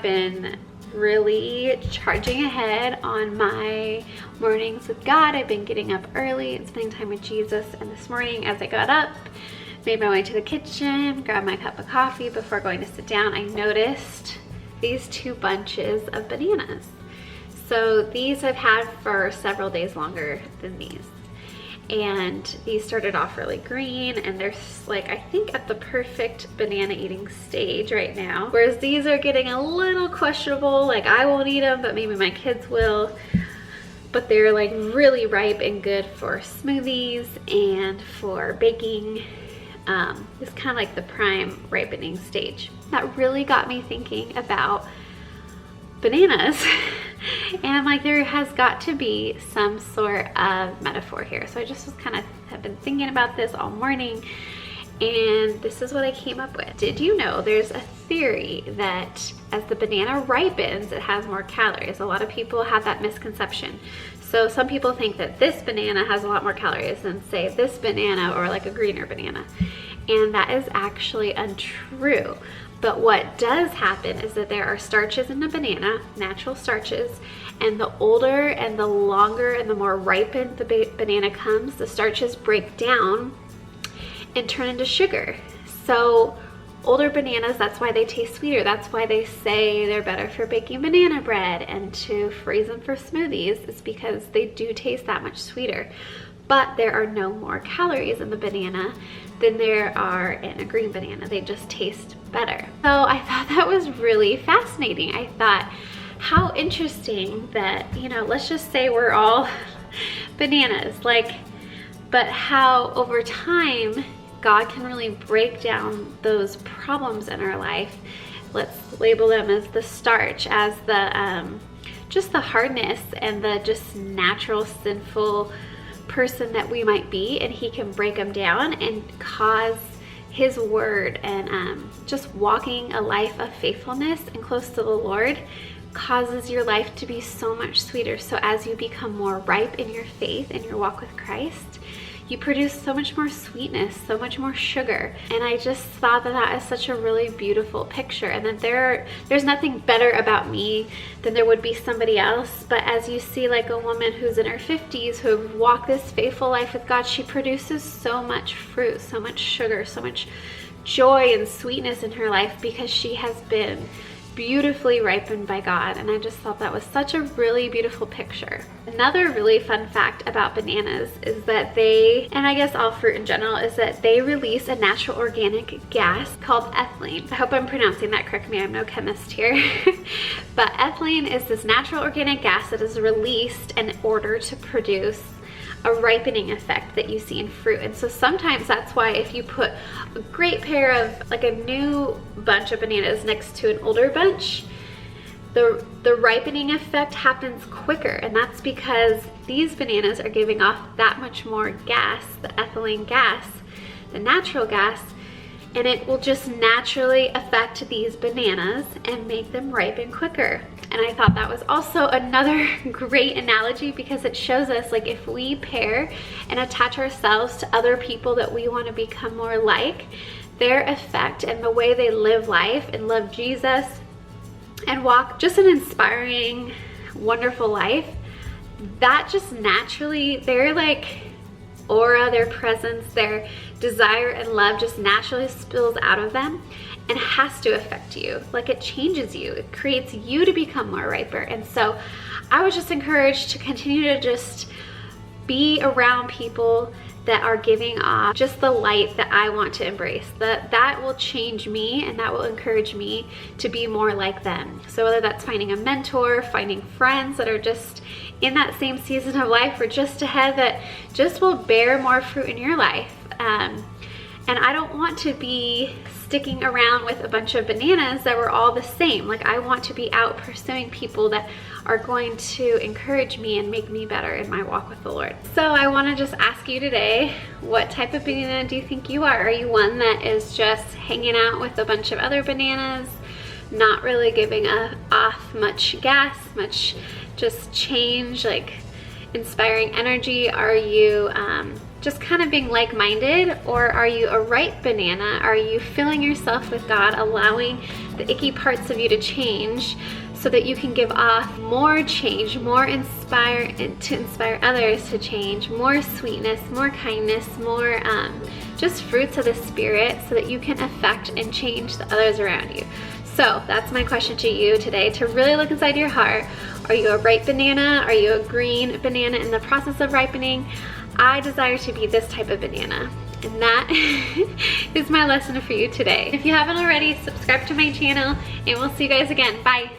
been really charging ahead on my mornings with God. I've been getting up early and spending time with Jesus, and this morning as I got up, made my way to the kitchen, grabbed my cup of coffee before going to sit down, I noticed these 2 bunches of bananas. So these I've had for several days longer than these. And these started off really green, and they're like, I think at the perfect banana eating stage right now. Whereas these are getting a little questionable, like I won't eat them, but maybe my kids will. But they're like really ripe and good for smoothies and for baking. It's kind of like the prime ripening stage. That really got me thinking about bananas. And I'm like, there has got to be some sort of metaphor here. So I just was have been thinking about this all morning, and this is what I came up with. Did you know there's a theory that as the banana ripens, it has more calories? A lot of people have that misconception. So some people think that this banana has a lot more calories than say this banana or like a greener banana. And that is actually untrue. But what does happen is that there are starches in the banana, natural starches, and the older and the longer and the more ripened the banana comes, the starches break down and turn into sugar. So older bananas, that's why they taste sweeter. That's why they say they're better for baking banana bread and to freeze them for smoothies. It's because they do taste that much sweeter. But there are no more calories in the banana than there are in a green banana. They just taste better. So I thought that was really fascinating. I thought, how interesting that, you know, let's just say we're all bananas, but how over time God can really break down those problems in our life. Let's label them as the starch, as the just the hardness and the just natural sinful person that we might be, and he can break them down and cause his word and just walking a life of faithfulness and close to the Lord causes your life to be so much sweeter. So as you become more ripe in your faith and your walk with Christ, you produce so much more sweetness, so much more sugar. And I just thought that that is such a really beautiful picture, and that there's nothing better about me than there would be somebody else. But as you see, like a woman who's in her 50s who walked this faithful life with God, she produces so much fruit, so much sugar, so much joy and sweetness in her life because she has been beautifully ripened by God. And I just thought that was such a really beautiful picture. Another really fun fact about bananas is that they, and I guess all fruit in general, is that they release a natural organic gas called ethylene. I hope I'm pronouncing that correctly. I'm no chemist here. But ethylene is this natural organic gas that is released in order to produce a ripening effect that you see in fruit. And so sometimes that's why if you put a great pair of, like a new bunch of bananas next to an older bunch, the ripening effect happens quicker. And that's because these bananas are giving off that much more gas, the ethylene gas, the natural gas, and it will just naturally affect these bananas and make them ripen quicker. And I thought that was also another great analogy because it shows us, like, if we pair and attach ourselves to other people that we want to become more like, their effect and the way they live life and love Jesus and walk just an inspiring, wonderful life, that just naturally, their like aura, their presence, their desire and love just naturally spills out of them and has to affect you. Like, it changes you. It creates you to become more riper. And so I was just encouraged to continue to just be around people that are giving off just the light that I want to embrace. That will change me, and that will encourage me to be more like them. So whether that's finding a mentor, finding friends that are just in that same season of life or just ahead, that just will bear more fruit in your life. And I don't want to be sticking around with a bunch of bananas that were all the same. Like, I want to be out pursuing people that are going to encourage me and make me better in my walk with the Lord. So I want to just ask you today, what type of banana do you think you are? Are you one that is just hanging out with a bunch of other bananas, not really giving off much gas, much just change, like inspiring energy? Are you just kind of being like-minded, or are you a ripe banana? Are you filling yourself with God, allowing the icky parts of you to change so that you can give off more change, more inspire, and to inspire others to change, more sweetness, more kindness, more just fruits of the Spirit, so that you can affect and change the others around you. So that's my question to you today, to really look inside your heart. Are you a ripe banana? Are you a green banana in the process of ripening? I desire to be this type of banana. And that is my lesson for you today. If you haven't already, subscribe to my channel, and we'll see you guys again. Bye.